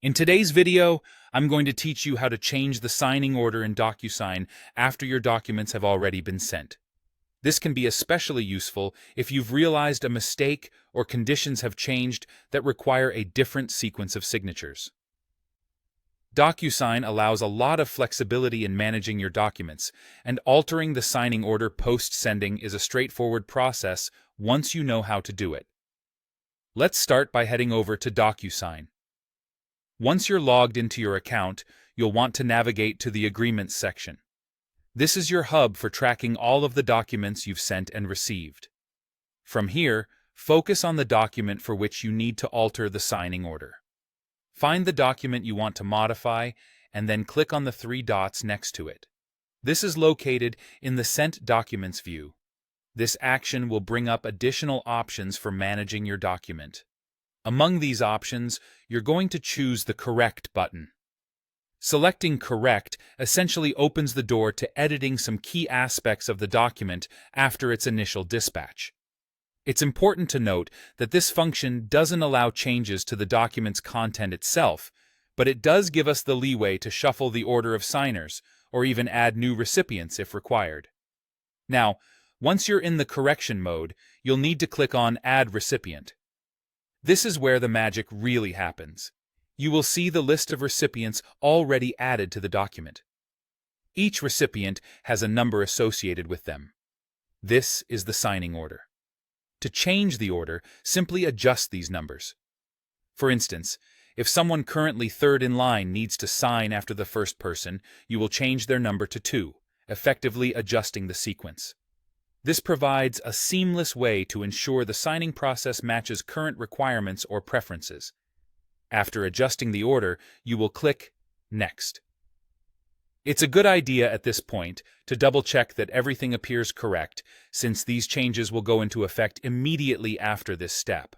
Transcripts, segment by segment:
In today's video, I'm going to teach you how to change the signing order in Docusign after your documents have already been sent. This can be especially useful if you've realized a mistake or conditions have changed that require a different sequence of signatures. Docusign allows a lot of flexibility in managing your documents, and altering the signing order post-sending is a straightforward process once you know how to do it. Let's start by heading over to Docusign. Once you're logged into your account, you'll want to navigate to the Agreements section. This is your hub for tracking all of the documents you've sent and received. From here, focus on the document for which you need to alter the signing order. Find the document you want to modify, and then click on the three dots next to it. This is located in the Sent Documents view. This action will bring up additional options for managing your document. Among these options, you're going to choose the Correct button. Selecting Correct essentially opens the door to editing some key aspects of the document after its initial dispatch. It's important to note that this function doesn't allow changes to the document's content itself, but it does give us the leeway to shuffle the order of signers, or even add new recipients if required. Now, once you're in the correction mode, you'll need to click on Add Recipient. This is where the magic really happens. You will see the list of recipients already added to the document. Each recipient has a number associated with them. This is the signing order. To change the order, simply adjust these numbers. For instance, if someone currently third in line needs to sign after the first person, you will change their number to 2, effectively adjusting the sequence. This provides a seamless way to ensure the signing process matches current requirements or preferences. After adjusting the order, you will click Next. It's a good idea at this point to double-check that everything appears correct, since these changes will go into effect immediately after this step.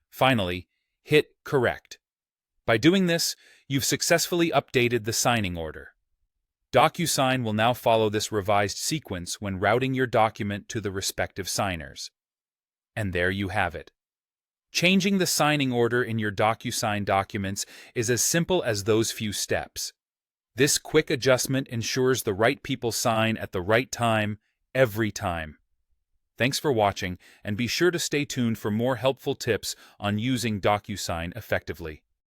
Finally, hit Correct. By doing this, you've successfully updated the signing order. Docusign will now follow this revised sequence when routing your document to the respective signers. And there you have it. Changing the signing order in your Docusign documents is as simple as those few steps. This quick adjustment ensures the right people sign at the right time, every time. Thanks for watching, and be sure to stay tuned for more helpful tips on using Docusign effectively.